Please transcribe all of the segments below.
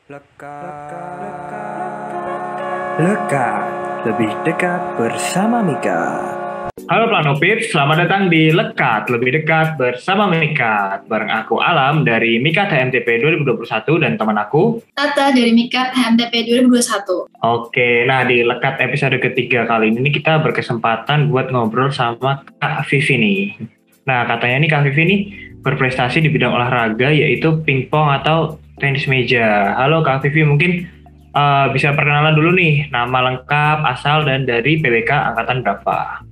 Lekat, lebih dekat bersama Mika. Halo Planopips, selamat datang di Lekat, lebih dekat bersama Mika. Bareng aku Alam dari Mika HMTP 2021 dan teman aku Tata dari Mika HMTP 2021. Oke, nah di Lekat episode ketiga kali ini kita berkesempatan buat ngobrol sama Kak Vivi nih. Nah katanya nih Kak Vivi nih berprestasi di bidang olahraga yaitu pingpong atau tenis meja. Halo Kak Vivi, mungkin bisa perkenalan dulu nih, nama lengkap, asal, dan dari PWK angkatan berapa?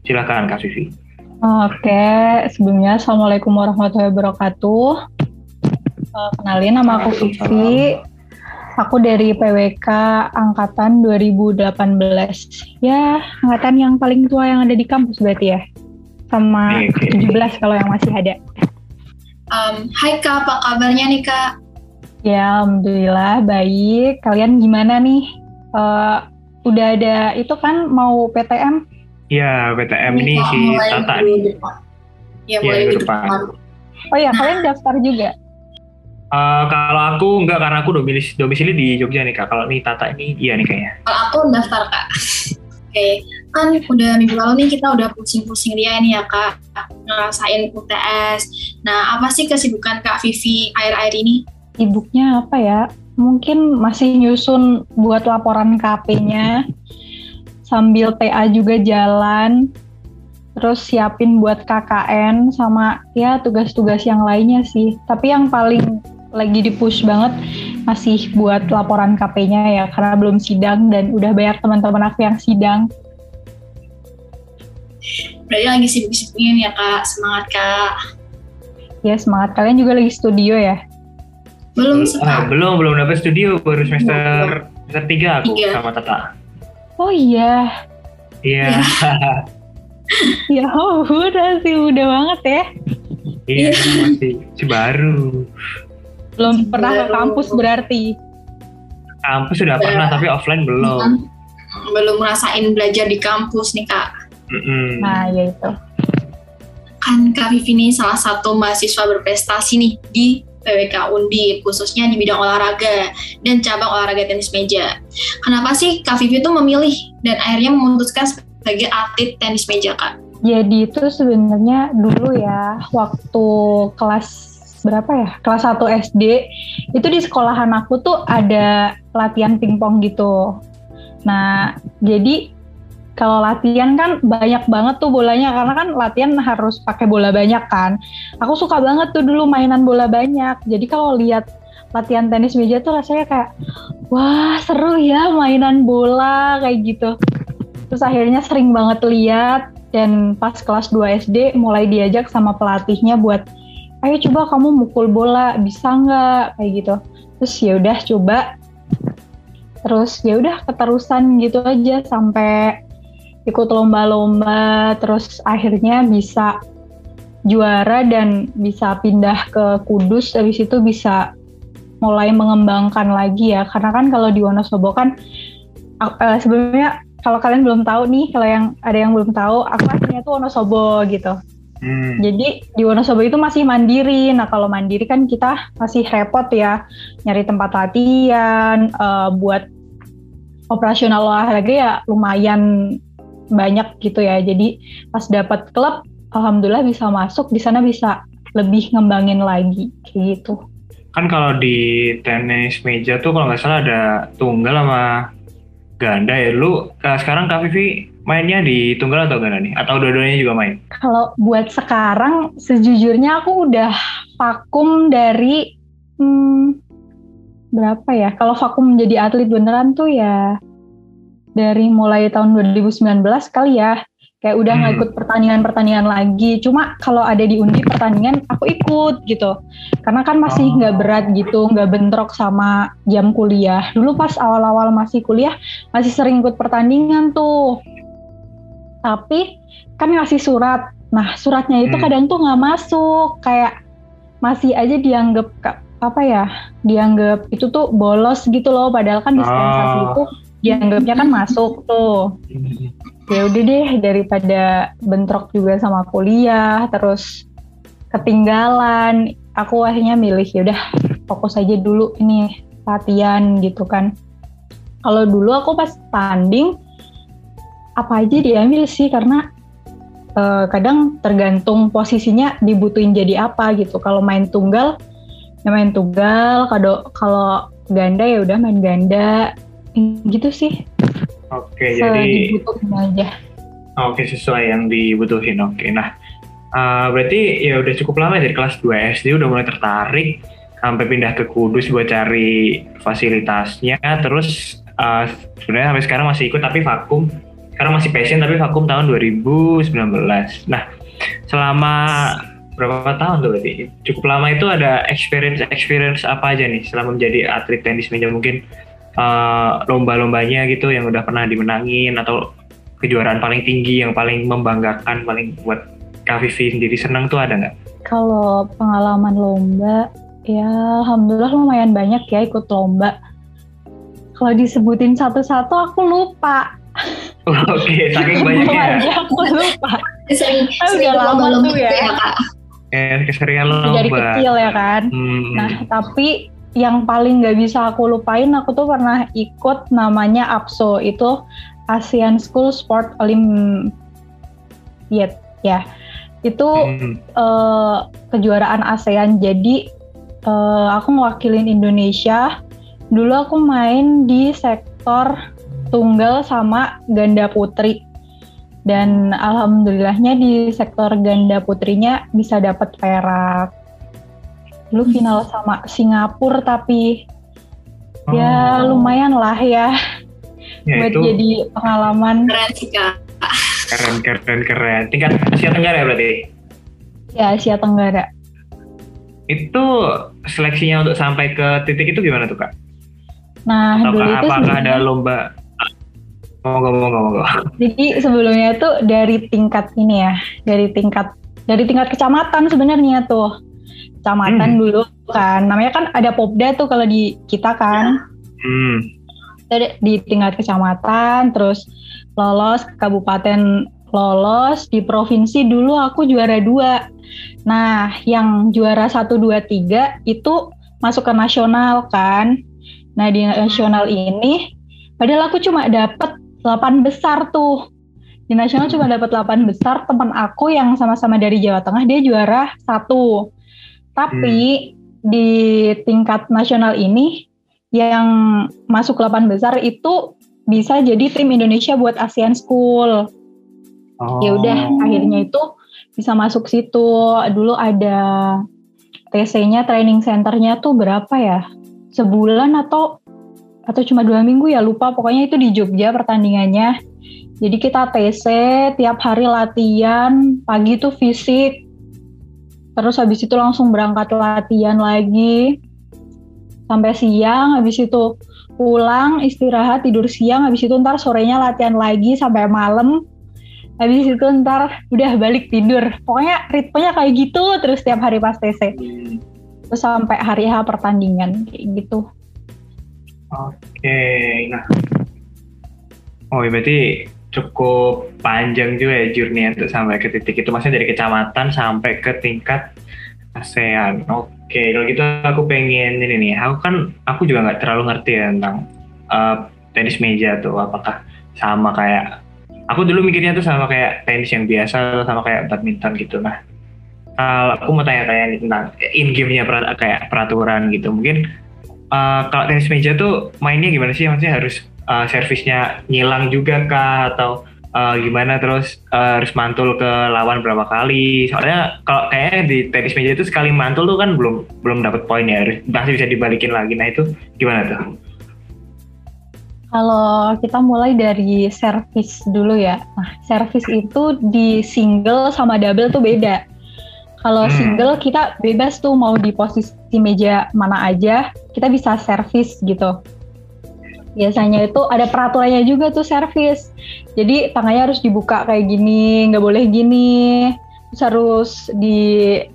Silakan Kak Vivi. Oke, sebelumnya Assalamualaikum warahmatullahi wabarakatuh. Kenalin, nama aku Vivi. Aku dari PWK angkatan 2018. Ya, angkatan yang paling tua yang ada di kampus berarti ya. Sama 17 kalau yang masih ada. Hai Kak, apa kabarnya nih Kak? Ya, alhamdulillah baik. Kalian gimana nih? Udah ada itu kan mau PTM? Ya, PTM ini si Tata nih. Ya, mulai minggu depan. Oh ya, kalian daftar juga? Kalau aku enggak, karena aku domisili di Jogja nih Kak. Kalau nih Tata ini iya nih kayaknya. Kalau aku daftar Kak. Oke, kan udah minggu lalu nih kita udah pusing-pusing ria nih ya Kak, ngerasain UTS. Nah, apa sih kesibukan Kak Vivi akhir-akhir ini? Sibuknya apa ya? Mungkin masih nyusun buat laporan KP-nya, sambil TA juga jalan, terus siapin buat KKN, sama ya tugas-tugas yang lainnya sih. Tapi yang paling lagi di-push banget masih buat laporan KP-nya ya, karena belum sidang dan udah banyak teman-teman aku yang sidang. Berarti lagi sibuk-sibuknya nih ya Kak, semangat Kak. Ya semangat, kalian juga lagi studio ya? Belum sih Kak. Belum dapat studio, baru semester 3 aku sama Tata. Oh iya. Iya. Ya udah sih, udah banget ya. Iya, masih baru. Belum pernah ke kampus berarti. Kampus sudah pernah, tapi offline belum. Belum ngerasain belajar di kampus nih Kak. Nah, ya itu. Kan Kak Vivi ini salah satu mahasiswa berprestasi nih di PWK Undip, khususnya di bidang olahraga dan cabang olahraga tenis meja. Kenapa sih Kak Vivi itu memilih dan akhirnya memutuskan sebagai atlet tenis meja Kak? Jadi itu sebenarnya dulu ya, waktu kelas berapa ya? Kelas 1 SD, itu di sekolahan aku tuh ada latihan pingpong gitu. Nah, jadi kalau latihan kan banyak banget tuh bolanya, karena kan latihan harus pakai bola banyak kan. Aku suka banget tuh dulu mainan bola banyak. Jadi kalau lihat latihan tenis meja tuh rasanya kayak, wah seru ya mainan bola kayak gitu. Terus akhirnya sering banget lihat, dan pas kelas 2 SD mulai diajak sama pelatihnya buat, ayo coba kamu mukul bola, bisa nggak kayak gitu. Terus ya udah coba. Terus ya udah keterusan gitu aja sampai ikut lomba-lomba, terus akhirnya bisa juara dan bisa pindah ke Kudus. Habis itu bisa mulai mengembangkan lagi ya, karena kan kalau di Wonosobo kan sebelumnya, kalau kalian belum tahu nih, kalau yang ada yang belum tahu, aku aslinya tuh Wonosobo gitu. Jadi di Wonosobo itu masih mandiri. Nah kalau mandiri kan kita masih repot ya, nyari tempat latihan, buat operasional olahraga ya lumayan banyak gitu ya. Jadi pas dapat klub, alhamdulillah bisa masuk di sana, bisa lebih ngembangin lagi kayak gitu. Kan kalau di tenis meja tuh kalau nggak salah ada tunggal sama ganda ya. Lu sekarang Kak Vivi mainnya di tunggal atau ganda nih? Atau dua-duanya juga main? Kalau buat sekarang sejujurnya aku udah vakum dari berapa ya? Kalau vakum menjadi atlet beneran tuh ya dari mulai tahun 2019 kali ya, kayak udah nggak ikut pertandingan lagi. Cuma kalau ada di Undi pertandingan, aku ikut gitu. Karena kan masih nggak berat gitu, nggak bentrok sama jam kuliah. Dulu pas awal-awal masih kuliah, masih sering ikut pertandingan tuh. Tapi kan ngasih surat. Nah suratnya itu kadang tuh nggak masuk, kayak masih aja dianggap dianggap itu tuh bolos gitu loh. Padahal kan dispensasi itu dianggapnya kan masuk tuh. Ya udah deh, daripada bentrok juga sama kuliah terus ketinggalan, aku akhirnya milih ya udah fokus aja dulu ini latihan gitu kan. Kalau dulu aku pas tanding apa aja diambil sih, karena kadang tergantung posisinya dibutuhin jadi apa gitu. Kalau main tunggal ya main tunggal, kalau ganda ya udah main ganda gitu sih. Oke, jadi dibutuhin aja. Oke, sesuai yang dibutuhin. Oke, nah berarti ya udah cukup lama dari kelas 2 SD udah mulai tertarik sampai pindah ke Kudus buat cari fasilitasnya. Terus sebenarnya sampai sekarang masih ikut tapi vakum. Sekarang masih passion tapi vakum tahun 2019. Nah, selama berapa tahun tuh berarti? Cukup lama itu ada experience apa aja nih selama menjadi atlet tenis meja? Mungkin lomba-lombanya gitu yang udah pernah dimenangin, atau kejuaraan paling tinggi yang paling membanggakan, paling buat Kak Vivi sendiri senang tuh ada nggak? Kalau pengalaman lomba, ya alhamdulillah lumayan banyak ya ikut lomba. Kalau disebutin satu-satu aku lupa. Oke, saking banyaknya. Aku lupa. Sering Udah lama tuh ya. Kak. Keseringan lomba. Dari kecil ya kan. Nah, tapi yang paling nggak bisa aku lupain, aku tuh pernah ikut namanya APSO, itu ASEAN School Sport Olympiad ya. Itu kejuaraan ASEAN. Jadi aku mewakilin Indonesia. Dulu aku main di sektor tunggal sama ganda putri. Dan alhamdulillahnya di sektor ganda putrinya bisa dapat perak. Dulu final sama Singapura, tapi ya lumayan lah ya buat itu jadi pengalaman. Keren sih Kak. Keren. Tingkat Asia Tenggara ya berarti? Ya, Asia Tenggara. Itu seleksinya untuk sampai ke titik itu gimana tuh Kak? Nah, dulu itu apakah ada lomba? Ngomong. Jadi sebelumnya tuh dari tingkat ini ya, dari tingkat kecamatan sebenarnya tuh. Kecamatan dulu kan, namanya kan ada Popda tuh kalau di kita kan. Di tingkat kecamatan, terus lolos ke kabupaten, lolos di provinsi. Dulu aku juara 2. Nah, yang juara 1, 2, 3 itu masuk ke nasional kan. Nah, di nasional ini padahal aku cuma dapat 8 besar tuh. Di nasional cuma dapat 8 besar. Teman aku yang sama-sama dari Jawa Tengah dia juara 1. Tapi di tingkat nasional ini yang masuk 8 besar itu bisa jadi tim Indonesia buat ASEAN School. Ya udah, akhirnya itu bisa masuk situ. Dulu ada TC-nya, training center-nya tuh berapa ya? Sebulan atau cuma 2 minggu ya, lupa. Pokoknya itu di Jogja pertandingannya. Jadi kita TC, tiap hari latihan, pagi tuh fisik. Terus habis itu langsung berangkat latihan lagi. Sampai siang, habis itu pulang, istirahat, tidur siang, habis itu ntar sorenya latihan lagi sampai malam. Habis itu ntar udah balik tidur. Pokoknya ritmenya kayak gitu terus tiap hari pas TC. Terus sampai hari H pertandingan kayak gitu. Oke, nah. Berarti cukup panjang juga ya journey untuk sampai ke titik itu. Maksudnya dari kecamatan sampai ke tingkat ASEAN. Oke, kalau gitu aku pengen ini nih. Aku juga nggak terlalu ngerti ya tentang tenis meja tuh. Apakah sama kayak, aku dulu mikirnya tuh sama kayak tenis yang biasa atau sama kayak badminton gitu. Nah, aku mau tanya-tanya nih tentang in-game-nya kayak peraturan gitu. Mungkin kalau tenis meja tuh mainnya gimana sih? Maksudnya harus servisnya nyilang juga kah? Atau gimana, terus harus mantul ke lawan berapa kali? Soalnya kalau kayaknya di tenis meja itu sekali mantul tuh kan belum dapat poin ya, masih bisa dibalikin lagi. Nah itu gimana tuh? Kalau kita mulai dari servis dulu ya. Nah, servis itu di single sama double tuh beda. Kalau single kita bebas tuh mau di posisi meja mana aja, kita bisa servis gitu. Biasanya itu ada peraturannya juga tuh servis. Jadi tangannya harus dibuka kayak gini, nggak boleh gini. Terus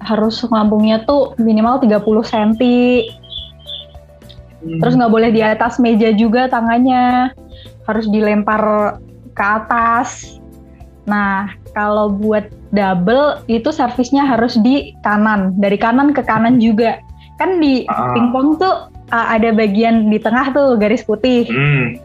harus lambungnya tuh minimal 30 cm. Terus nggak boleh di atas meja juga tangannya. Harus dilempar ke atas. Nah, kalau buat double itu servisnya harus di kanan. Dari kanan ke kanan juga. Kan di pingpong tuh ada bagian di tengah tuh garis putih.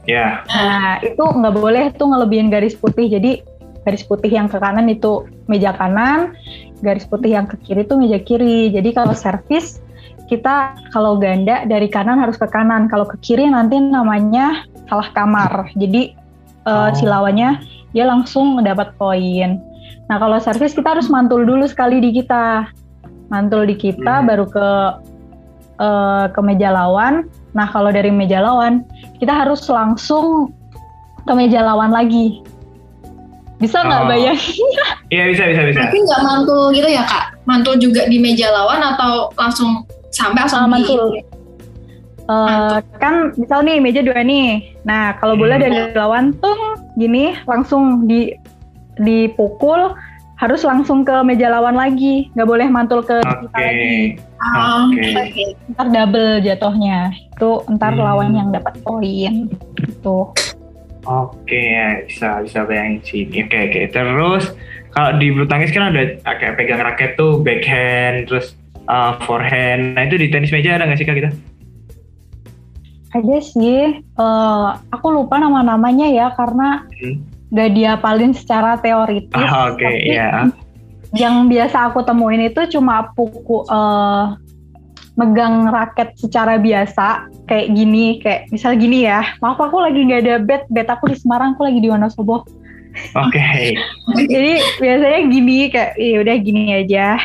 Ya. Nah itu nggak boleh tuh ngelebihin garis putih. Jadi garis putih yang ke kanan itu meja kanan, garis putih yang ke kiri itu meja kiri. Jadi kalau servis kita kalau ganda dari kanan harus ke kanan, kalau ke kiri nanti namanya salah kamar. Jadi si lawannya dia langsung mendapat poin. Nah kalau servis kita harus mantul dulu sekali di kita, mantul di kita baru ke meja lawan. Nah kalau dari meja lawan kita harus langsung ke meja lawan lagi. Bisa nggak bayangin? Iya bisa. Tapi nggak mantul gitu ya Kak? Mantul juga di meja lawan atau langsung sampai langsung mantul? Kan misal nih meja 2 nih. Nah kalau bola dari lawan tuh gini langsung dipukul, harus langsung ke meja lawan lagi, nggak boleh mantul ke kita lagi. Ntar double jatuhnya. Itu ntar lawan yang dapat poin. Itu. Oke, bisa bayangin sih. Oke. Terus kalau di bulu tangkis kan ada kayak pegang raket tuh backhand, terus forehand. Nah itu di tenis meja ada nggak sih Kak kita? Ada sih. Aku lupa nama-namanya ya karena nggak diapalin secara teoritis. Oke, iya. Yang biasa aku temuin itu cuma megang raket secara biasa kayak gini, kayak misal gini ya, maaf aku lagi nggak ada bet aku di Semarang, aku lagi di Wonosobo. Oke. Jadi biasanya gini, kayak udah gini aja,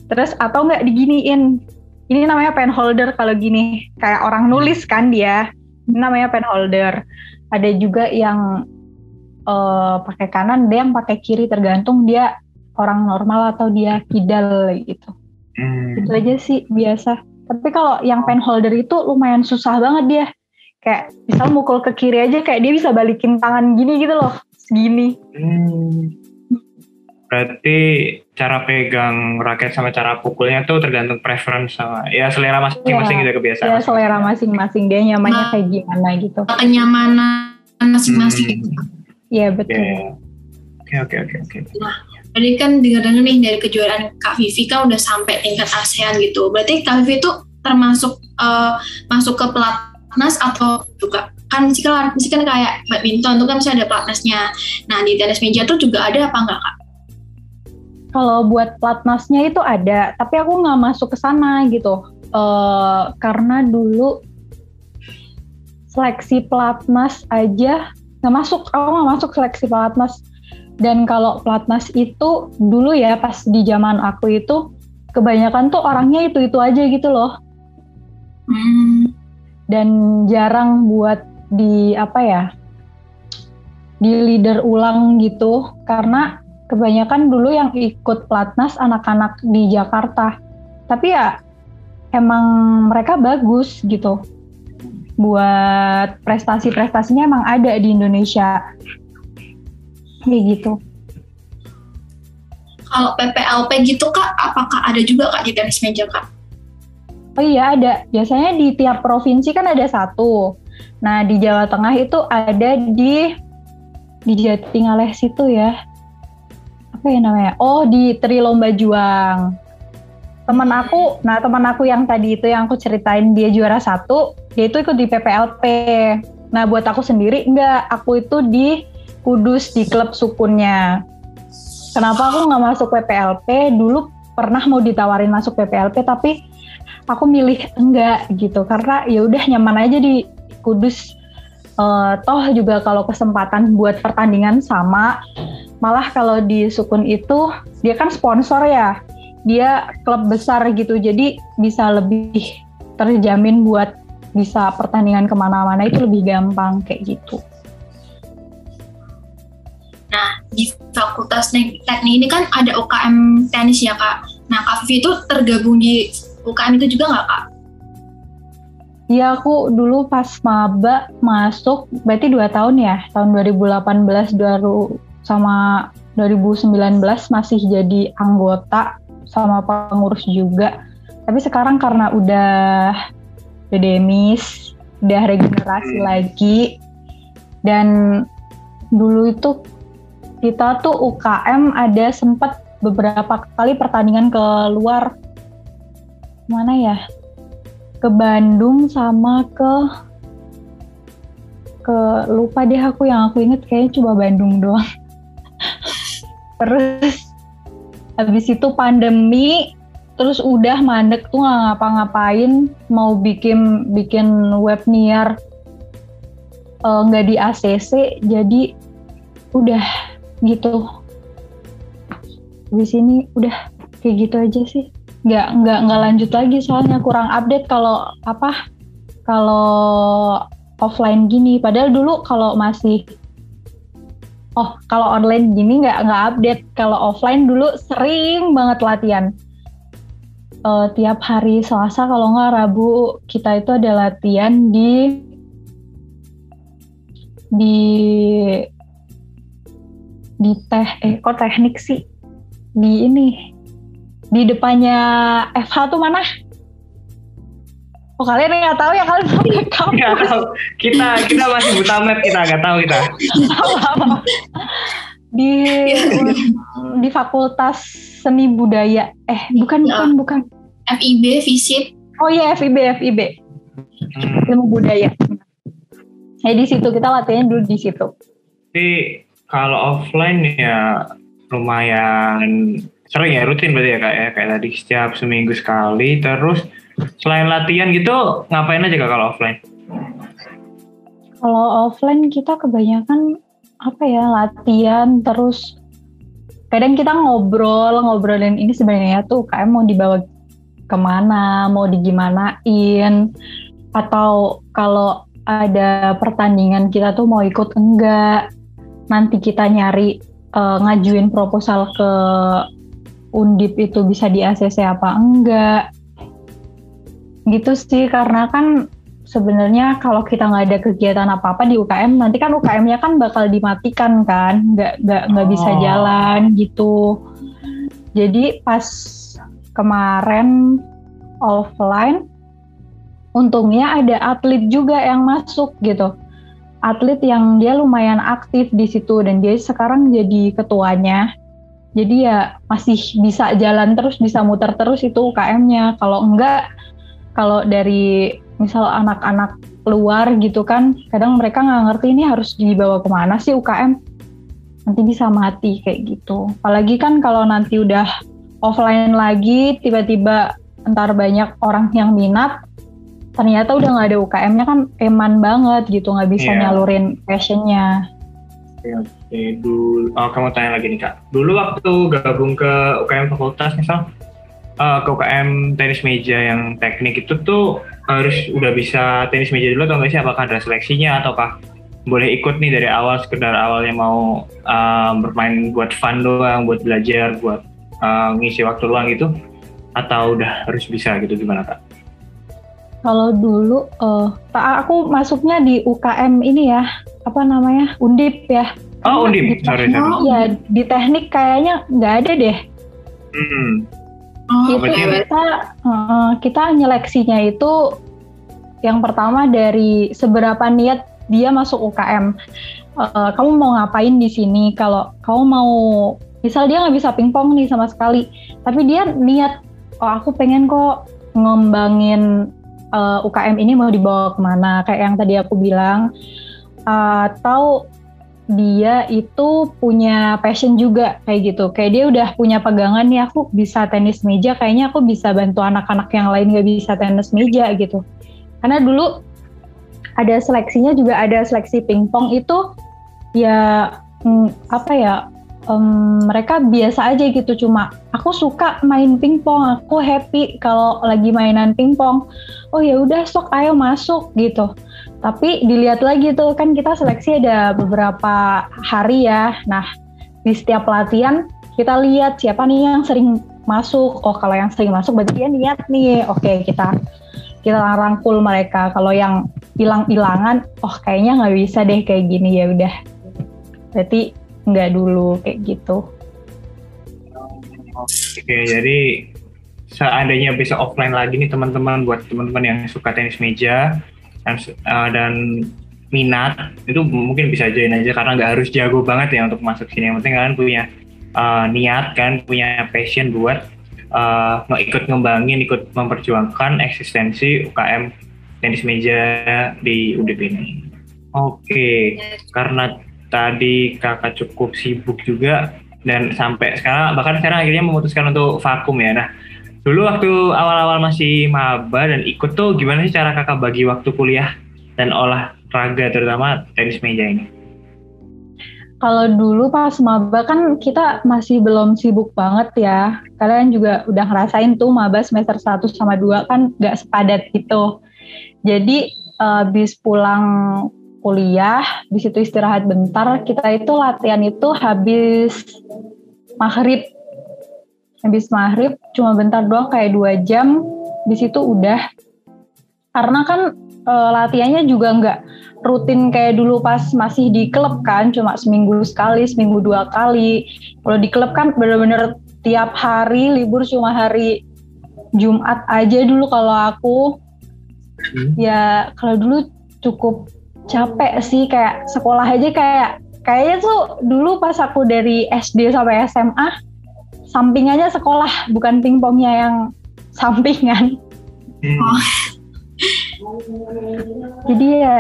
terus atau nggak diginiin, ini namanya pen holder kalau gini, kayak orang nulis kan dia, ini namanya pen holder. Ada juga yang pakai kanan, ada yang pakai kiri, tergantung dia orang normal atau dia kidal gitu. Itu aja sih biasa. Tapi kalau yang pen holder itu lumayan susah banget dia. Kayak misal mukul ke kiri aja kayak dia bisa balikin tangan gini gitu loh. Segini. Berarti cara pegang raket sama cara pukulnya tuh tergantung preference sama ya selera masing-masing gitu kebiasaan. Ya selera masing-masing dia nyamannya kayak gimana gitu. Kenyamanan masing-masing. Iya betul. Oke. Nah, tadi kan dengar-dengar nih dari kejuaraan Kak Vivi kan udah sampai tingkat ASEAN gitu. Berarti Kak Vivi itu termasuk masuk ke pelatnas atau juga kan kan kayak badminton tuh kan bisa ada pelatnasnya. Nah di tenis meja tuh juga ada apa enggak Kak? Kalau buat pelatnasnya itu ada, tapi aku nggak masuk ke sana gitu. Karena dulu seleksi pelatnas aja nggak masuk. Aku nggak masuk seleksi pelatnas. Dan kalau pelatnas itu dulu ya pas di zaman aku itu kebanyakan tuh orangnya itu aja gitu loh. Dan jarang buat di di leader ulang gitu karena kebanyakan dulu yang ikut pelatnas anak-anak di Jakarta. Tapi ya emang mereka bagus gitu. Buat prestasi-prestasinya emang ada di Indonesia. Kayak gitu. Kalau PPLP gitu Kak, apakah ada juga Kak di tenis meja Kak? Oh iya ada. Biasanya di tiap provinsi kan ada satu. Nah di Jawa Tengah itu ada di Jatingaleh situ ya. Apa ya namanya? Oh di Tri Lomba Juang. Teman aku yang tadi itu yang aku ceritain dia juara 1, dia itu ikut di PPLP. Nah buat aku sendiri enggak, aku itu di Kudus di klub sukunnya. Kenapa aku nggak masuk PPLP? Dulu pernah mau ditawarin masuk PPLP tapi aku milih enggak gitu karena ya udah nyaman aja di Kudus. Toh juga kalau kesempatan buat pertandingan sama. Malah kalau di sukun itu dia kan sponsor ya. Dia klub besar gitu jadi bisa lebih terjamin buat bisa pertandingan kemana-mana itu lebih gampang kayak gitu. Nah, di Fakultas Teknik ini kan ada UKM tenis ya, Kak. Nah, Kak Vivi itu tergabung di UKM itu juga nggak, Kak? Iya, aku dulu pas maba masuk, berarti 2 tahun ya, tahun 2018 sama 2019 masih jadi anggota sama pengurus juga. Tapi sekarang karena udah demis, udah regenerasi lagi, dan dulu itu kita tuh UKM ada sempat beberapa kali pertandingan ke luar mana ya? ke Bandung sama ke lupa deh aku, yang aku inget kayaknya cuma Bandung doang. Terus habis itu pandemi, terus udah mandek tuh nggak ngapa-ngapain, mau bikin Webniar nggak di ACC, jadi udah gitu. Habis ini udah kayak gitu aja sih. Nggak lanjut lagi soalnya kurang update kalau offline gini. Padahal dulu kalau online gini nggak update. Kalau offline dulu sering banget latihan. Tiap hari Selasa kalau nggak Rabu kita itu ada latihan di kok teknik sih, di depannya FH tuh mana? Oh, kalian nggak tahu ya, kalian nggak tahu. Kita masih buta map, kita nggak tahu kita. Di Fakultas Seni Budaya. Bukan. FIB visit. Oh iya, FIB. Ilmu Budaya. Di situ kita latihan dulu di situ. Tapi kalau offline ya lumayan sering ya, rutin berarti ya Kak ya, kayak tadi setiap seminggu sekali. Terus selain latihan gitu ngapain aja Kak kalau offline? Kalau offline kita kebanyakan latihan, terus kadang kita ngobrolin ini sebenarnya tuh UKM mau dibawa kemana, mau digimanain, atau kalau ada pertandingan kita tuh mau ikut enggak. Nanti kita nyari ngajuin proposal ke Undip itu bisa di ACC apa enggak. Gitu sih, karena kan sebenarnya kalau kita nggak ada kegiatan apa-apa di UKM, nanti kan UKM-nya kan bakal dimatikan kan, nggak bisa jalan gitu. Jadi pas kemarin offline, untungnya ada atlet juga yang masuk gitu. Atlet yang dia lumayan aktif di situ dan dia sekarang jadi ketuanya. Jadi ya masih bisa jalan terus, bisa muter terus itu UKM-nya. Kalau enggak, kalau dari misal anak-anak luar gitu kan, kadang mereka nggak ngerti ini harus dibawa kemana sih UKM. Nanti bisa mati kayak gitu. Apalagi kan kalau nanti udah offline lagi, tiba-tiba entar banyak orang yang minat, ternyata udah nggak ada UKM-nya kan eman banget gitu, nggak bisa nyalurin passion-nya. Oke, dulu kamu tanya lagi nih Kak. Dulu waktu gabung ke UKM fakultas misal, ke UKM tenis meja yang teknik itu tuh harus udah bisa tenis meja dulu atau nggak sih? Apakah ada seleksinya ataukah boleh ikut nih dari awal, sekedar awalnya mau bermain buat fun doang, buat belajar, buat ngisi waktu luang gitu, atau udah harus bisa gitu, gimana Kak? Kalau dulu aku masuknya di UKM ini ya, Undip ya. Oh, Undip, sorry. Ya, di teknik kayaknya nggak ada deh. Kita nyeleksinya itu yang pertama dari seberapa niat dia masuk UKM. Kamu mau ngapain di sini? Kalau kamu mau, misal dia nggak bisa pingpong nih sama sekali, tapi dia niat, aku pengen kok ngembangin UKM ini, mau dibawa kemana? Kayak yang tadi aku bilang. Atau dia itu punya passion juga kayak gitu, kayak dia udah punya pegangan nih, aku bisa tenis meja, kayaknya aku bisa bantu anak-anak yang lain gak bisa tenis meja gitu. Karena dulu ada seleksinya juga, ada seleksi pingpong itu ya mereka biasa aja gitu, cuma aku suka main pingpong, aku happy kalau lagi mainan pingpong, oh ya udah sok ayo masuk gitu. Tapi dilihat lagi tuh kan kita seleksi ada beberapa hari ya. Nah di setiap latihan kita lihat siapa nih yang sering masuk. Oh kalau yang sering masuk berarti dia niat nih. Oke, kita rangkul mereka. Kalau yang hilang-hilangan, oh kayaknya nggak bisa deh kayak gini, ya udah. Berarti nggak dulu kayak gitu. Oke, jadi seandainya bisa offline lagi nih teman-teman, buat teman-teman yang suka tenis meja dan minat, itu mungkin bisa join aja, karena nggak harus jago banget ya untuk masuk sini. Yang penting kalian punya niat kan, punya passion buat ikut ngembangin, ikut memperjuangkan eksistensi UKM tenis meja di UDIP ini. Oke, karena tadi kakak cukup sibuk juga dan sampai sekarang, bahkan sekarang akhirnya memutuskan untuk vakum ya. Nah, dulu waktu awal-awal masih maba dan ikut tuh gimana sih cara kakak bagi waktu kuliah dan olahraga terutama tenis meja ini? Kalau dulu pas maba kan kita masih belum sibuk banget ya. Kalian juga udah ngerasain tuh maba semester 1 sama 2 kan gak sepadat gitu. Jadi habis pulang kuliah, di situ istirahat bentar, kita itu latihan itu habis maghrib. Habis maghrib cuma bentar doang kayak 2 jam, di situ udah. Karena kan latihannya juga nggak rutin kayak dulu pas masih di klub kan, cuma seminggu sekali, seminggu 2 kali. Kalau di klub kan bener-bener tiap hari, libur cuma hari Jumat aja dulu kalau aku. Ya kalau dulu cukup capek sih, kayak sekolah aja kayaknya tuh dulu pas aku dari SD sampai SMA, sampingannya sekolah, bukan pingpongnya yang sampingan. Jadi ya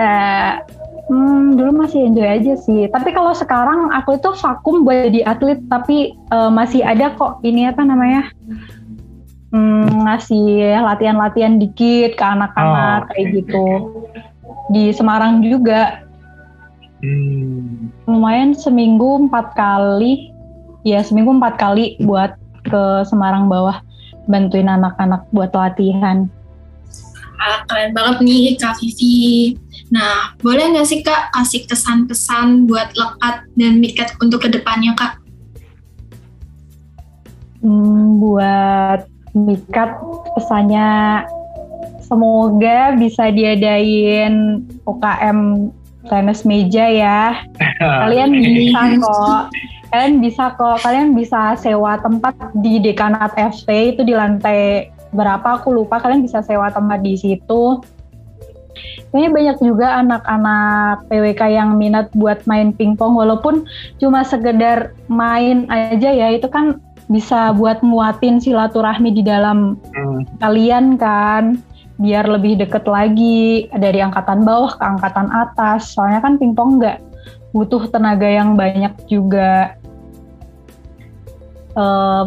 dulu masih enjoy aja sih. Tapi kalau sekarang aku itu vakum buat jadi atlet, tapi masih ada kok ini apa namanya, ngasih latihan-latihan dikit ke anak-anak kayak gitu. Di Semarang juga. Lumayan seminggu 4 kali. Ya seminggu 4 kali buat ke Semarang bawah, bantuin anak-anak buat latihan. Keren banget nih Kak Vivi. Nah, boleh nggak sih Kak kasih kesan-kesan buat Lekat dan Mikat untuk kedepannya Kak? Buat Mikat pesannya semoga bisa diadain UKM tenis meja ya. Kalian bisa kok. Kalian bisa sewa tempat di Dekanat FC itu di lantai berapa aku lupa. Kalian bisa sewa tempat di situ. Kayaknya banyak juga anak-anak PWK yang minat buat main pingpong, walaupun cuma sekedar main aja ya, itu kan bisa buat nguatin silaturahmi di dalam kalian kan, biar lebih deket lagi dari angkatan bawah ke angkatan atas. Soalnya kan pingpong nggak butuh tenaga yang banyak juga.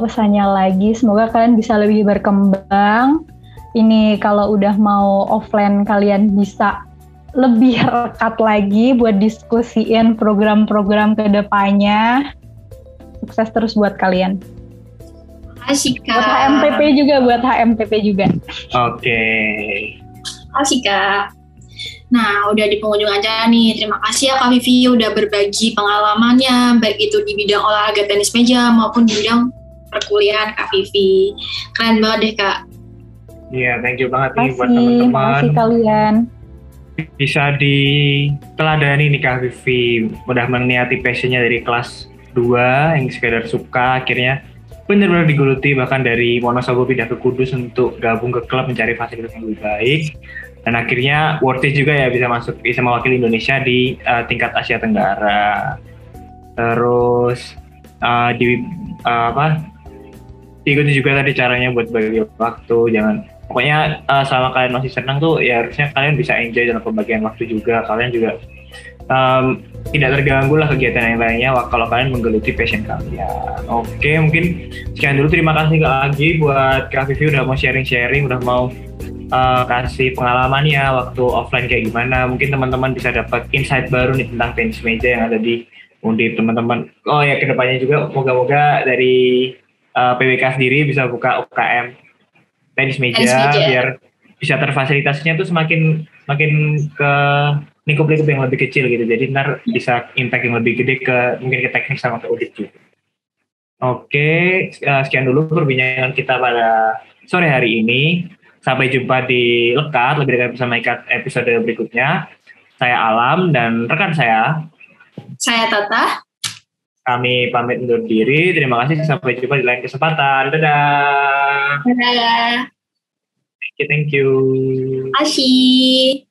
Pesannya lagi, semoga kalian bisa lebih berkembang. Ini kalau udah mau offline kalian bisa lebih rekat lagi buat diskusiin program-program ke depannya. Sukses terus buat kalian. Asik Kak. Buat HMPP juga. Oke. Asik Kak. Nah, udah di penghujung acara nih. Terima kasih ya Kak Vivi udah berbagi pengalamannya, baik itu di bidang olahraga tenis meja maupun di bidang perkuliahan Kak Vivi. Keren banget deh Kak. Iya, thank you banget nih buat teman-teman. Makasih kalian. Bisa diteladani nih Kak Vivi, udah meniati passionnya dari kelas 2 yang sekedar suka, akhirnya benar-benar digeluti bahkan dari Wonosobo pindah ke Kudus untuk gabung ke klub mencari fasilitas yang lebih baik, dan akhirnya worth it juga ya bisa mewakili Indonesia di tingkat Asia Tenggara. Terus diikuti juga tadi caranya buat bagi waktu, pokoknya selama kalian masih senang tuh ya harusnya kalian bisa enjoy dalam pembagian waktu juga. Kalian juga tidak terganggu lah kegiatan yang lainnya kalau kalian menggeluti passion kalian. Oke, mungkin sekian dulu. Terima kasih lagi buat Kak Vivi udah mau sharing-sharing, udah mau kasih pengalamannya waktu offline kayak gimana. Mungkin teman-teman bisa dapat insight baru nih tentang tenis meja yang ada di Undip teman-teman. Oh ya, kedepannya juga moga-moga dari PWK sendiri bisa buka UKM tenis meja biar bisa terfasilitasinya tuh semakin ke lingkup-lingkup yang lebih kecil gitu. Jadi ntar bisa impact yang lebih gede mungkin ke teknik sama ke audit juga. Oke, sekian dulu perbincangan kita pada sore hari ini. Sampai jumpa di Lekat lebih dekat bersama Ikat episode berikutnya. Saya Alam dan rekan saya Tata. Kami pamit undur diri. Terima kasih. Sampai jumpa di lain kesempatan. Dadah. Dadah. Thank you. Asyik.